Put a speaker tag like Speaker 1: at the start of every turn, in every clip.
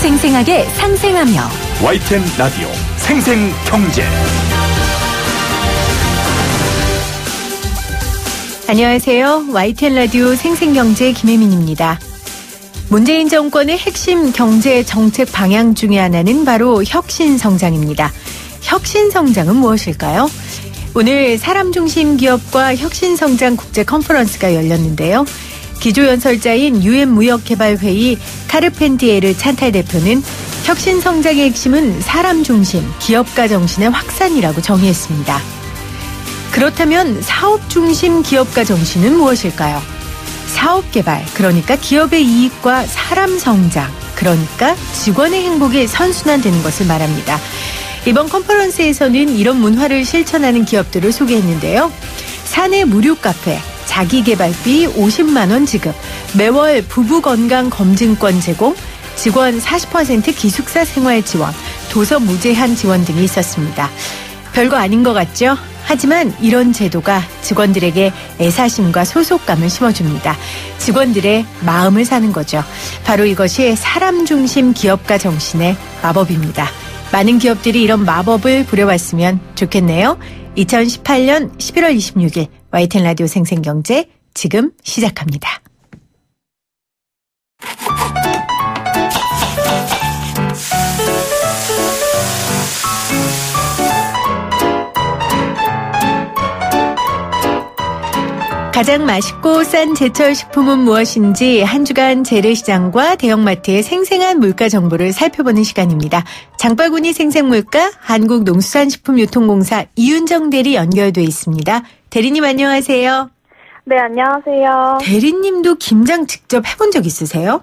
Speaker 1: 생생하게 상생하며
Speaker 2: YTN 라디오 생생경제.
Speaker 3: 안녕하세요. YTN 라디오 생생경제 김혜민입니다. 문재인 정권의 핵심 경제 정책 방향 중에 하나는 바로 혁신성장입니다. 혁신성장은 무엇일까요? 오늘 사람 중심 기업과 혁신성장 국제 컨퍼런스가 열렸는데요. 기조연설자인 UN 무역개발회의 카르펜티에르 찬탈 대표는 혁신성장의 핵심은 사람 중심 기업가 정신의 확산이라고 정의했습니다. 그렇다면 사업 중심 기업가 정신은 무엇일까요? 사업 개발, 그러니까 기업의 이익과 사람 성장, 그러니까 직원의 행복이 선순환되는 것을 말합니다. 이번 컨퍼런스에서는 이런 문화를 실천하는 기업들을 소개했는데요. 사내 무료 카페, 자기개발비 50만 원 지급, 매월 부부건강검진권 제공, 직원 40% 기숙사 생활 지원, 도서 무제한 지원 등이 있었습니다. 별거 아닌 것 같죠? 하지만 이런 제도가 직원들에게 애사심과 소속감을 심어줍니다. 직원들의 마음을 사는 거죠. 바로 이것이 사람 중심 기업가 정신의 마법입니다. 많은 기업들이 이런 마법을 부려봤으면 좋겠네요. 2018년 11월 26일 YTN 라디오 생생경제 지금 시작합니다. 가장 맛있고 싼 제철 식품은 무엇인지 한 주간 재래시장과 대형마트의 생생한 물가 정보를 살펴보는 시간입니다. 장바구니 생생물가 한국농수산식품유통공사 이윤정 대리 연결돼 있습니다. 대리님 안녕하세요.
Speaker 4: 네, 안녕하세요.
Speaker 3: 대리님도 김장 직접 해본 적 있으세요?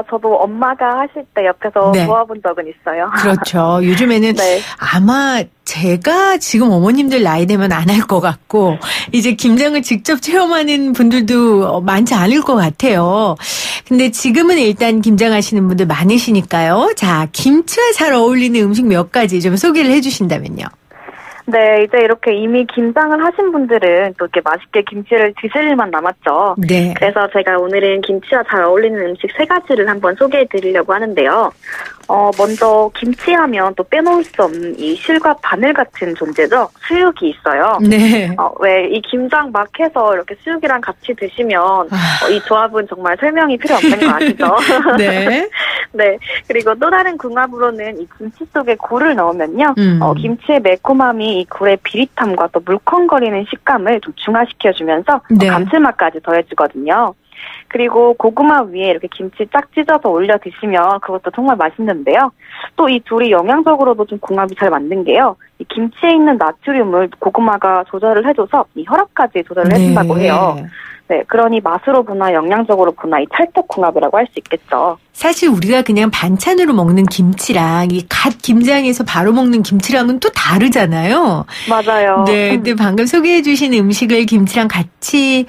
Speaker 4: 저도 엄마가 하실 때 옆에서 도와본 적은 있어요.
Speaker 3: 그렇죠. 요즘에는
Speaker 4: 네.
Speaker 3: 아마 제가 지금 어머님들 나이 되면 안 할 것 같고 이제 김장을 직접 체험하는 분들도 많지 않을 것 같아요. 근데 지금은 일단 김장하시는 분들 많으시니까요. 자, 김치와 잘 어울리는 음식 몇 가지 좀 소개를 해주신다면요.
Speaker 4: 네, 이제 이렇게 이미 김장을 하신 분들은 또 이렇게 맛있게 김치를 드실 일만 남았죠.
Speaker 3: 네.
Speaker 4: 그래서 제가 오늘은 김치와 잘 어울리는 음식 3가지를 한번 소개해 드리려고 하는데요. 먼저 김치하면 또 빼놓을 수 없는 이 실과 바늘 같은 존재죠. 수육이 있어요.
Speaker 3: 네.
Speaker 4: 왜 이 김장 막 해서 이렇게 수육이랑 같이 드시면 이 조합은 정말 설명이 필요 없는 거 아시죠?
Speaker 3: 네.
Speaker 4: 네. 그리고 또 다른 궁합으로는 이 김치 속에 굴을 넣으면요. 김치의 매콤함이 이 굴의 비릿함과 또 물컹거리는 식감을 좀 중화시켜주면서
Speaker 3: 네.
Speaker 4: 감칠맛까지 더해주거든요. 그리고 고구마 위에 이렇게 김치 쫙 찢어서 올려 드시면 그것도 정말 맛있는데요. 또 이 둘이 영양적으로도 좀 궁합이 잘 맞는 게요. 이 김치에 있는 나트륨을 고구마가 조절을 해줘서 이 혈압까지 조절을 해준다고 해요. 네, 그러니 맛으로 보나 영양적으로 보나 이 찰떡궁합이라고 할 수 있겠죠.
Speaker 3: 사실 우리가 그냥 반찬으로 먹는 김치랑 이 갓 김장해서 바로 먹는 김치랑은 또 다르잖아요.
Speaker 4: 맞아요.
Speaker 3: 네, 근데 방금 소개해 주신 음식을 김치랑 같이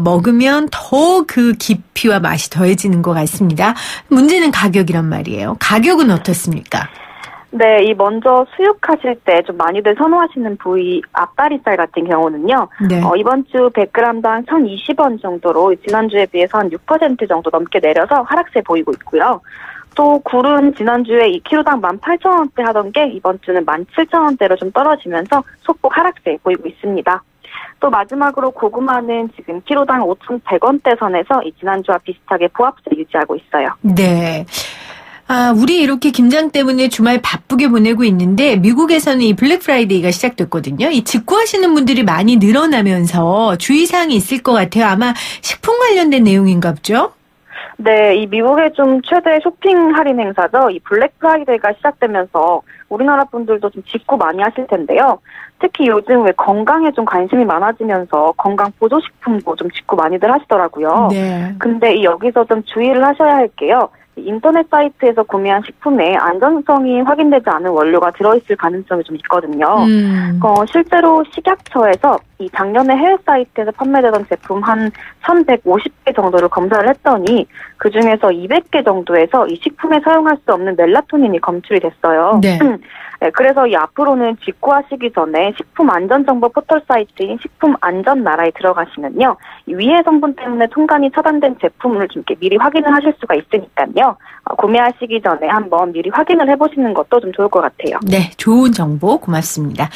Speaker 3: 먹으면 더 그 깊이와 맛이 더해지는 것 같습니다. 문제는 가격이란 말이에요. 가격은 어떻습니까?
Speaker 4: 네, 이 먼저 수육하실 때 좀 많이들 선호하시는 부위 앞다리살 같은 경우는요. 네. 이번 주 100g당 1,020원 정도로 지난주에 비해서 한 6% 정도 넘게 내려서 하락세 보이고 있고요. 또 굴은 지난주에 2kg당 18,000원대 하던 게 이번 주는 17,000원대로 좀 떨어지면서 소폭 하락세 보이고 있습니다. 또 마지막으로 고구마는 지금 키로당 5,100원대 선에서 이 지난주와 비슷하게 보합세 유지하고 있어요.
Speaker 3: 네. 우리 이렇게 김장 때문에 주말 바쁘게 보내고 있는데 미국에서는 이 블랙 프라이데이가 시작됐거든요. 이 직구하시는 분들이 많이 늘어나면서 주의사항이 있을 것 같아요. 아마 식품 관련된 내용인가 보죠?
Speaker 4: 네, 이 미국의 좀 최대 쇼핑 할인 행사죠. 이 블랙 프라이데이가 시작되면서 우리나라 분들도 좀 직구 많이 하실 텐데요. 특히 요즘 왜 건강에 좀 관심이 많아지면서 건강 보조식품도 좀 직구 많이들 하시더라고요. 네. 근데 여기서 좀 주의를 하셔야 할 게요. 인터넷 사이트에서 구매한 식품에 안전성이 확인되지 않은 원료가 들어있을 가능성이 좀 있거든요. 실제로 식약처에서 이 작년에 해외 사이트에서 판매되던 제품 한 1,150개 정도를 검사를 했더니 그중에서 200개 정도에서 이 식품에 사용할 수 없는 멜라토닌이 검출이 됐어요. 네. 네, 그래서 이 앞으로는 직구하시기 전에 식품안전정보 포털 사이트인 식품안전나라에 들어가시면요. 이 위해 성분 때문에 통관이 차단된 제품을 좀 이렇게 미리 확인을 하실 수가 있으니까요. 구매하시기 전에 한번 미리 확인을 해보시는 것도 좀 좋을 것 같아요.
Speaker 3: 네, 좋은 정보 고맙습니다.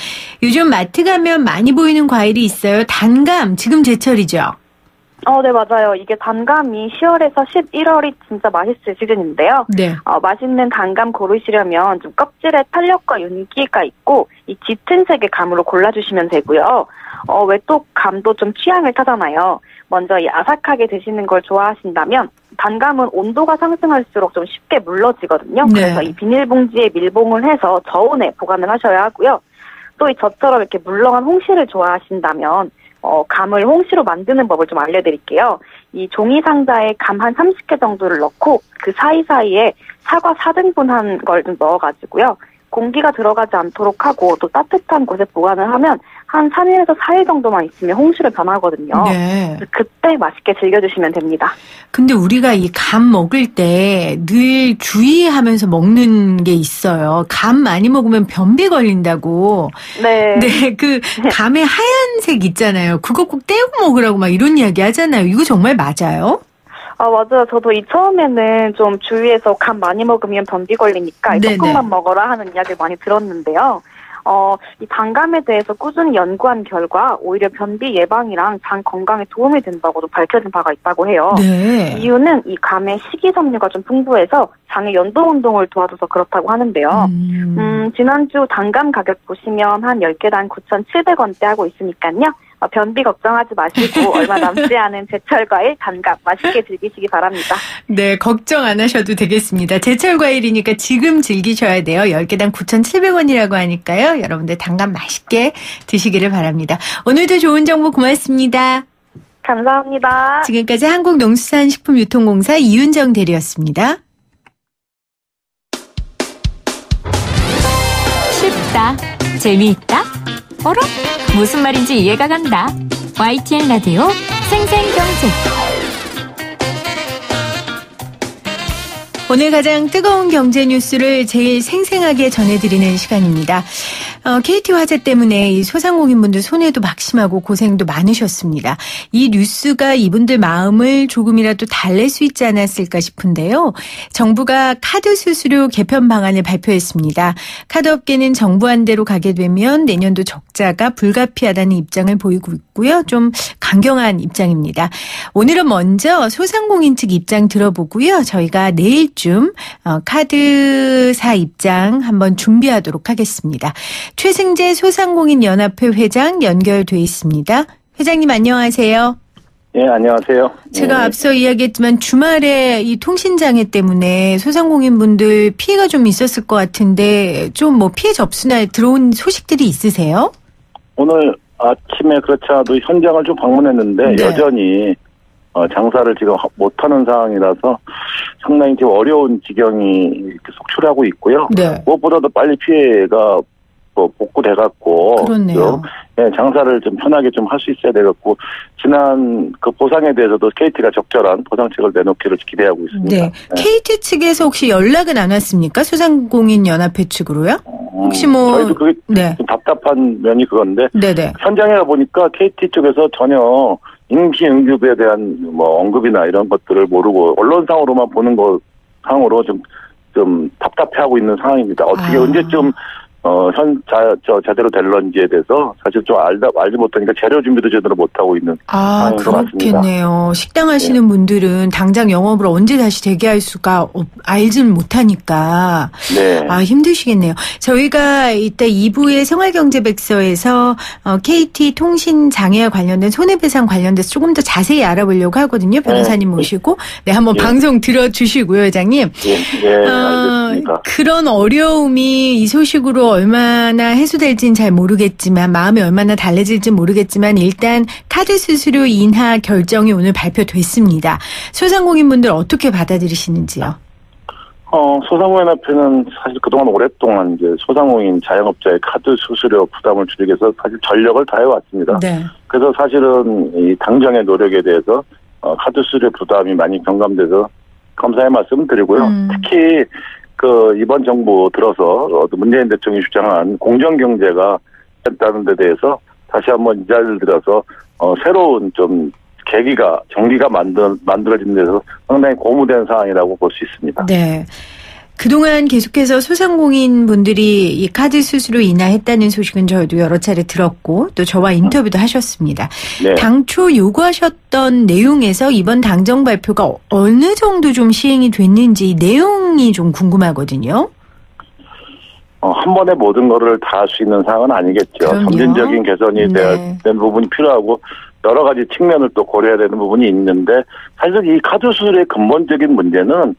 Speaker 3: 요즘 마트 가면 많이 보이는 과일이 있어요. 단감, 지금 제철이죠?
Speaker 4: 네, 맞아요. 이게 단감이 10월에서 11월이 진짜 맛있을 시즌인데요.
Speaker 3: 네.
Speaker 4: 맛있는 단감 고르시려면 좀 껍질에 탄력과 윤기가 있고 이 짙은 색의 감으로 골라주시면 되고요. 왜 또 감도 좀 취향을 타잖아요. 먼저 이 아삭하게 드시는 걸 좋아하신다면 단감은 온도가 상승할수록 좀 쉽게 물러지거든요.
Speaker 3: 네.
Speaker 4: 그래서 이 비닐봉지에 밀봉을 해서 저온에 보관을 하셔야 하고요. 또 이 저처럼 이렇게 물렁한 홍시를 좋아하신다면 감을 홍시로 만드는 법을 좀 알려드릴게요. 이 종이 상자에 감 한 30개 정도를 넣고 그 사이사이에 사과 4등분 걸 좀 넣어가지고요. 공기가 들어가지 않도록 하고 또 따뜻한 곳에 보관을 하면 한 3일에서 4일 정도만 있으면 홍시로 변하거든요.
Speaker 3: 네.
Speaker 4: 그때 맛있게 즐겨주시면 됩니다. 근데
Speaker 3: 우리가 이 감 먹을 때 늘 주의하면서 먹는 게 있어요. 감 많이 먹으면 변비 걸린다고.
Speaker 4: 네.
Speaker 3: 네, 그 감의 하얀색 있잖아요. 그거 꼭 떼고 먹으라고 막 이런 이야기 하잖아요. 이거 정말 맞아요?
Speaker 4: 맞아요. 저도 처음에는 좀 주위에서 감 많이 먹으면 변비 걸리니까 조금만 먹어라 하는 이야기를 많이 들었는데요. 이 단감에 대해서 꾸준히 연구한 결과 오히려 변비 예방이랑 장 건강에 도움이 된다고도 밝혀진 바가 있다고 해요.
Speaker 3: 네.
Speaker 4: 이유는 이 감에 식이섬유가 좀 풍부해서 장의 연동 운동을 도와줘서 그렇다고 하는데요. 지난주 단감 가격 보시면 한 10개당 9,700원대 하고 있으니까요. 변비 걱정하지 마시고 얼마 남지 않은 제철 과일 단감 맛있게 즐기시기 바랍니다.
Speaker 3: 네, 걱정 안 하셔도 되겠습니다. 제철 과일이니까 지금 즐기셔야 돼요. 10개당 9,700원이라고 하니까요. 여러분들 단감 맛있게 드시기를 바랍니다. 오늘도 좋은 정보 고맙습니다.
Speaker 4: 감사합니다.
Speaker 3: 지금까지 한국농수산식품유통공사 이윤정 대리였습니다.
Speaker 1: 쉽다, 재미있다, 어라? 무슨 말인지 이해가 간다. YTN 라디오 생생경제.
Speaker 3: 오늘 가장 뜨거운 경제 뉴스를 제일 생생하게 전해드리는 시간입니다. KT 화재 때문에 이 소상공인분들 손해도 막심하고 고생도 많으셨습니다. 이 뉴스가 이분들 마음을 조금이라도 달랠 수 있지 않았을까 싶은데요. 정부가 카드 수수료 개편 방안을 발표했습니다. 카드업계는 정부 안대로 가게 되면 내년도 적자가 불가피하다는 입장을 보이고 있고요. 좀 강경한 입장입니다. 오늘은 먼저 소상공인 측 입장 들어보고요. 저희가 내일쯤 카드사 입장 한번 준비하도록 하겠습니다. 최승재 소상공인연합회 회장 연결돼 있습니다. 회장님 안녕하세요.
Speaker 5: 네, 안녕하세요.
Speaker 3: 제가 앞서 이야기했지만 주말에 이 통신장애 때문에 소상공인분들 피해가 좀 있었을 것 같은데 좀 뭐 피해 접수나 들어온 소식들이 있으세요?
Speaker 5: 오늘 아침에 그렇지 않아도 현장을 좀 방문했는데 네. 여전히 장사를 지금 못하는 상황이라서 상당히 지금 어려운 지경이 이렇게 속출하고 있고요.
Speaker 3: 네.
Speaker 5: 무엇보다도 빨리 피해가 복구돼갖고
Speaker 3: 그렇네요.
Speaker 5: 네, 장사를 좀 편하게 좀 할 수 있어야 되겠고 지난 그 보상에 대해서도 KT가 적절한 보상책을 내놓기를 기대하고 있습니다.
Speaker 3: 네. 네. KT 측에서 혹시 연락은 안 왔습니까? 소상공인연합회 측으로요? 혹시 뭐
Speaker 5: 저희도 그게 좀 답답한 면이 그건데
Speaker 3: 네네.
Speaker 5: 현장에 보니까 KT 쪽에서 전혀 임시 응급에 대한 뭐 언급이나 이런 것들을 모르고 언론상으로만 보는 거 상으로 좀 답답해하고 있는 상황입니다. 어떻게 언제쯤 제대로 될런지에 대해서 사실 좀 알지 못하니까 재료 준비도 제대로 못하고 있는 상황인 것 같습니다.
Speaker 3: 그렇겠네요. 식당 하시는 분들은 당장 영업을 언제 다시 재개할 수가 알지는 못하니까 힘드시겠네요. 저희가 이따 2부의 생활경제백서에서 KT 통신장애와 관련된 손해배상 관련돼서 조금 더 자세히 알아보려고 하거든요. 변호사님 모시고. 네, 한번 방송 들어주시고요, 회장님.
Speaker 5: 네, 알겠습니다.
Speaker 3: 그런 어려움이 이 소식으로 얼마나 해소될지는 잘 모르겠지만 마음이 얼마나 달래질지 모르겠지만 일단 카드 수수료 인하 결정이 오늘 발표됐습니다. 소상공인분들 어떻게 받아들이시는지요?
Speaker 5: 소상공인협회는 사실 그동안 오랫동안 이제 소상공인 자영업자의 카드 수수료 부담을 줄이기 위해서 사실 전력을 다해왔습니다.
Speaker 3: 네.
Speaker 5: 그래서 사실은 이 당정의 노력에 대해서 카드 수수료 부담이 많이 경감돼서 감사의 말씀을 드리고요. 특히 이번 정부 들어서 문재인 대통령이 주장한 공정경제가 했다는 데 대해서 다시 한번 이 자리를 들어서 새로운 좀 정기가 만들어진 데서 상당히 고무된 상황이라고 볼 수 있습니다.
Speaker 3: 네. 그동안 계속해서 소상공인 분들이 이 카드 수수료 인하했다는 소식은 저희도 여러 차례 들었고 또 저와 인터뷰도 하셨습니다.
Speaker 5: 네.
Speaker 3: 당초 요구하셨던 내용에서 이번 당정 발표가 어느 정도 좀 시행이 됐는지 내용이 좀 궁금하거든요.
Speaker 5: 한 번에 모든 거를 다 할 수 있는 상황은 아니겠죠.
Speaker 3: 그럼요.
Speaker 5: 점진적인 개선이
Speaker 3: 네.
Speaker 5: 된 부분이 필요하고 여러 가지 측면을 또 고려해야 되는 부분이 있는데 사실 이 카드 수수료의 근본적인 문제는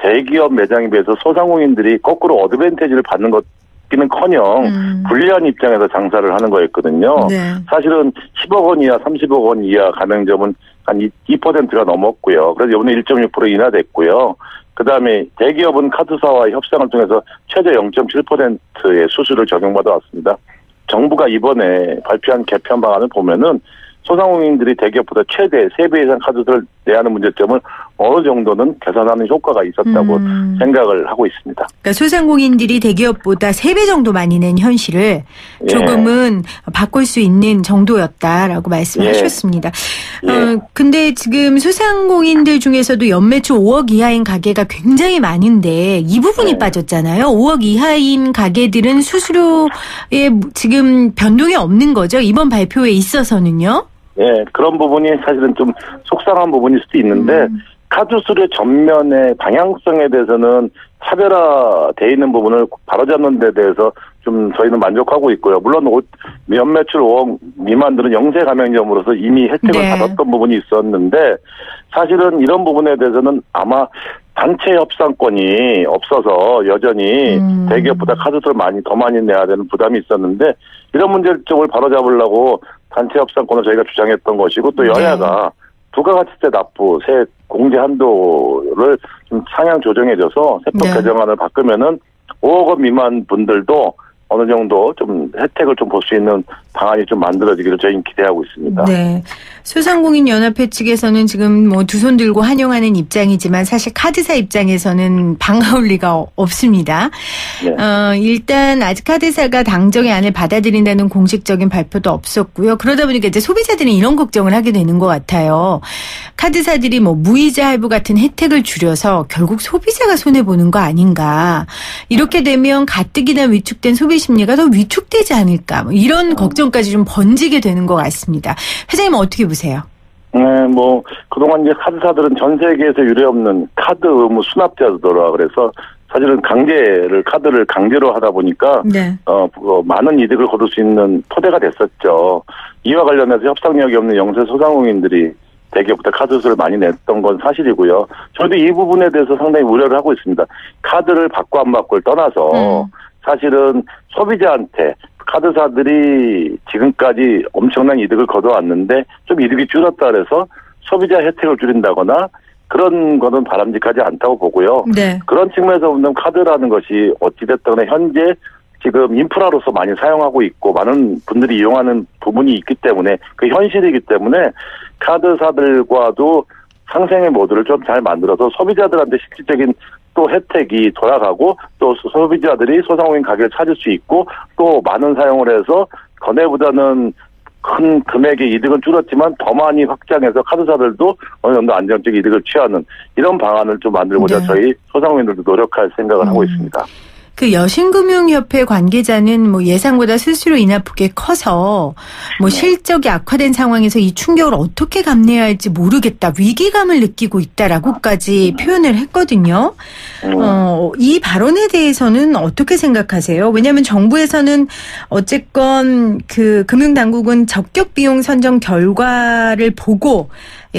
Speaker 5: 대기업 매장에 비해서 소상공인들이 거꾸로 어드밴티지를 받는 것기는커녕 불리한 입장에서 장사를 하는 거였거든요.
Speaker 3: 네.
Speaker 5: 사실은 10억 원 이하, 30억 원 이하 가맹점은 한 2%가 넘었고요. 그래서 이번에 1.6% 인하됐고요. 그다음에 대기업은 카드사와의 협상을 통해서 최대 0.7%의 수수료를 적용받아 왔습니다. 정부가 이번에 발표한 개편 방안을 보면은 소상공인들이 대기업보다 최대 3배 이상 카드를 내야 하는 문제점을 어느 정도는 개선하는 효과가 있었다고 생각을 하고 있습니다.
Speaker 3: 그러니까 소상공인들이 대기업보다 3배 정도 많이 낸 현실을 조금은 바꿀 수 있는 정도였다라고 말씀하셨습니다. 근데 지금 소상공인들 중에서도 연매출 5억 이하인 가게가 굉장히 많은데 이 부분이 빠졌잖아요. 5억 이하인 가게들은 수수료에 지금 변동이 없는 거죠. 이번 발표에 있어서는요.
Speaker 5: 예, 그런 부분이 사실은 좀 속상한 부분일 수도 있는데 카드 수수료 전면의 방향성에 대해서는 차별화돼 있는 부분을 바로잡는 데 대해서 좀 저희는 만족하고 있고요. 물론 연매출 5억 미만들은 영세 가맹점으로서 이미 혜택을 받았던 부분이 있었는데 사실은 이런 부분에 대해서는 아마 단체 협상권이 없어서 여전히 대기업보다 카드수를 더 많이 내야 되는 부담이 있었는데 이런 문제점을 바로잡으려고 단체 협상권을 저희가 주장했던 것이고 또 여야가 부가가치세 납부 세 공제 한도를 좀 상향 조정해줘서 세법 개정안을 바꾸면은 5억 원 미만 분들도 어느 정도 좀 혜택을 좀 볼 수 있는 방안이 좀 만들어지기를 저희는 기대하고 있습니다.
Speaker 3: 네. 소상공인 연합회 측에서는 지금 두 손 들고 환영하는 입장이지만 사실 카드사 입장에서는 반가울 리가 없습니다.
Speaker 5: 네.
Speaker 3: 일단 아직 카드사가 당정의 안을 받아들인다는 공식적인 발표도 없었고요. 그러다 보니까 이제 소비자들은 이런 걱정을 하게 되는 것 같아요. 카드사들이 무이자 할부 같은 혜택을 줄여서 결국 소비자가 손해보는 거 아닌가. 이렇게 되면 가뜩이나 위축된 소비 심리가 더 위축되지 않을까. 이런 걱정까지 좀 번지게 되는 것 같습니다. 회장님은 어떻게 보세요?
Speaker 5: 네, 그동안 이제 카드사들은 전 세계에서 유례없는 카드 의무 수납자더라. 그래서 사실은 카드를 강제로 하다 보니까, 많은 이득을 거둘 수 있는 토대가 됐었죠. 이와 관련해서 협상력이 없는 영세 소상공인들이 대기업보다 카드 수수료를 많이 냈던 건 사실이고요. 저도 이 부분에 대해서 상당히 우려를 하고 있습니다. 카드를 받고 안 받고를 떠나서 사실은 소비자한테 카드사들이 지금까지 엄청난 이득을 거둬왔는데 좀 이득이 줄었다 그래서 소비자 혜택을 줄인다거나 그런 거는 바람직하지 않다고 보고요. 그런 측면에서 보면 카드라는 것이 어찌됐든 간에 현재 지금 인프라로서 많이 사용하고 있고 많은 분들이 이용하는 부분이 있기 때문에 그 현실이기 때문에 카드사들과도 상생의 모드를 좀 잘 만들어서 소비자들한테 실질적인 또 혜택이 돌아가고 또 소비자들이 소상공인 가게를 찾을 수 있고 또 많은 사용을 해서 전에보다는 큰 금액의 이득은 줄었지만 더 많이 확장해서 카드사들도 어느 정도 안정적 이득을 취하는 이런 방안을 좀 만들고자 저희 소상공인들도 노력할 생각을 하고 있습니다.
Speaker 3: 그 여신금융협회 관계자는 예상보다 수수료 인하 폭이 커서 실적이 악화된 상황에서 이 충격을 어떻게 감내해야 할지 모르겠다. 위기감을 느끼고 있다라고까지 표현을 했거든요. 이 발언에 대해서는 어떻게 생각하세요? 왜냐하면 정부에서는 어쨌건 그 금융당국은 적격 비용 선정 결과를 보고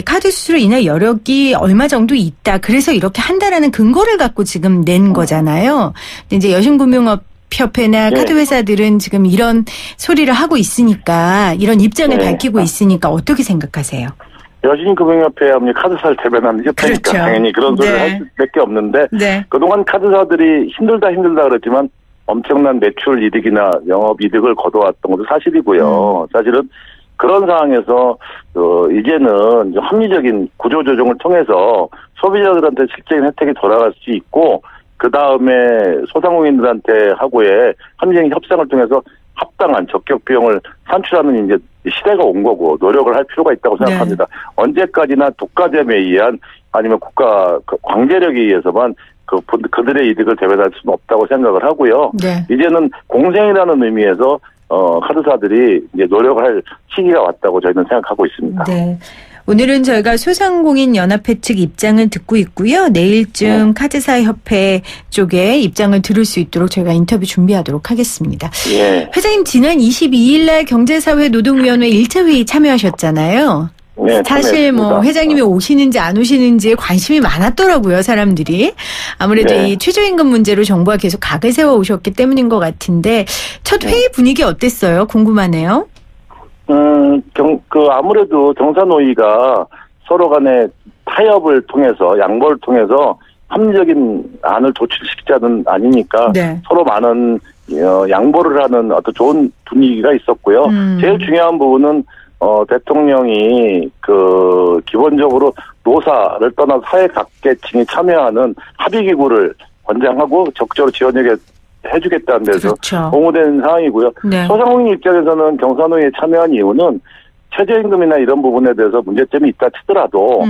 Speaker 3: 카드 수수료 인하 여력이 얼마 정도 있다. 그래서 이렇게 한다라는 근거를 갖고 지금 낸 거잖아요. 근데 이제 여신금융협회나 카드 회사들은 지금 이런 소리를 하고 있으니까 이런 입장을 밝히고 있으니까 어떻게 생각하세요?
Speaker 5: 여신금융협회와 카드사를 대변하는 협회니까 당연히 그런 소리를 할 수밖에 없는데 그동안 카드사들이 힘들다 그랬지만 엄청난 매출 이득이나 영업 이득을 거둬왔던 것도 사실이고요. 사실은 그런 상황에서 이제는 합리적인 구조조정을 통해서 소비자들한테 실질적인 혜택이 돌아갈 수 있고 그 다음에 소상공인들한테 하고의 현장 협상을 통해서 합당한 적격 비용을 산출하는 이제 시대가 온 거고 노력을 할 필요가 있다고 생각합니다. 네. 언제까지나 독과점에 의한 아니면 국가 관계력에 의해서만 그들의 이득을 대변할 수는 없다고 생각을 하고요. 네. 이제는 공생이라는 의미에서 카드사들이 이제 노력을 할 시기가 왔다고 저희는 생각하고 있습니다.
Speaker 3: 네. 오늘은 저희가 소상공인 연합회 측 입장을 듣고 있고요. 내일쯤 카드사협회 쪽에 입장을 들을 수 있도록 저희가 인터뷰 준비하도록 하겠습니다. 예. 회장님 지난 22일 날 경제사회노동위원회 1차 회의 참여하셨잖아요. 네, 사실 뭐 회장님이 오시는지 안 오시는지에 관심이 많았더라고요, 사람들이. 아무래도 이 최저임금 문제로 정부가 계속 각을 세워 오셨기 때문인 것 같은데 첫 회의 분위기 어땠어요? 궁금하네요.
Speaker 5: 아무래도 경사노위가 서로 간에 타협을 통해서 양보를 통해서 합리적인 안을 도출시키자는 아니니까 네. 서로 많은 양보를 하는 어떤 좋은 분위기가 있었고요. 제일 중요한 부분은 대통령이 기본적으로 노사를 떠나 사회 각계층이 참여하는 합의기구를 권장하고 적극적으로 지원해주겠다는 데서 그렇죠. 공모된 상황이고요. 네. 소상공인 입장에서는 경사노위에 참여한 이유는 최저임금이나 이런 부분에 대해서 문제점이 있다 치더라도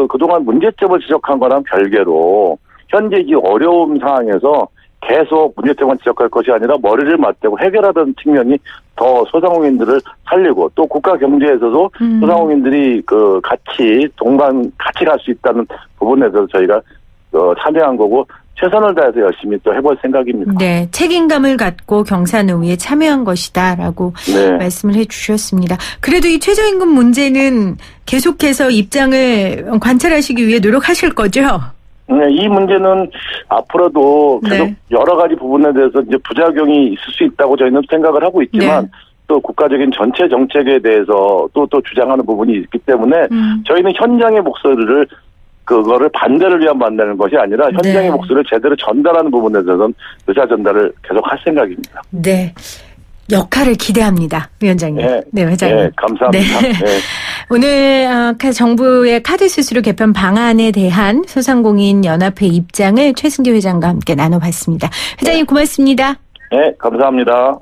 Speaker 5: 그동안 문제점을 지적한 거랑 별개로 현재 이 어려운 상황에서 계속 문제점만 지적할 것이 아니라 머리를 맞대고 해결하던 측면이 더 소상공인들을 살리고 또 국가 경제에서도 소상공인들이 같이 갈 수 있다는 부분에서 저희가 참여한 거고 최선을 다해서 열심히 또 해볼 생각입니다.
Speaker 3: 네, 책임감을 갖고 경사노위에 참여한 것이다라고 네. 말씀을 해주셨습니다. 그래도 이 최저임금 문제는 계속해서 입장을 관찰하시기 위해 노력하실 거죠?
Speaker 5: 네, 이 문제는 앞으로도 계속 네. 여러 가지 부분에 대해서 이제 부작용이 있을 수 있다고 저희는 생각을 하고 있지만 네. 또 국가적인 전체 정책에 대해서 또 주장하는 부분이 있기 때문에 저희는 현장의 목소리를 그거를 반대를 위한 만드는 것이 아니라 현장의 네. 목소리를 제대로 전달하는 부분에 대해서는 의사 전달을 계속 할 생각입니다.
Speaker 3: 네. 역할을 기대합니다. 위원장님.
Speaker 5: 네,
Speaker 3: 네 회장님.
Speaker 5: 네, 감사합니다.
Speaker 3: 네. 네. 오늘 정부의 카드 수수료 개편 방안에 대한 소상공인 연합회 입장을 최승기 회장과 함께 나눠봤습니다. 회장님 네. 고맙습니다.
Speaker 5: 네, 감사합니다.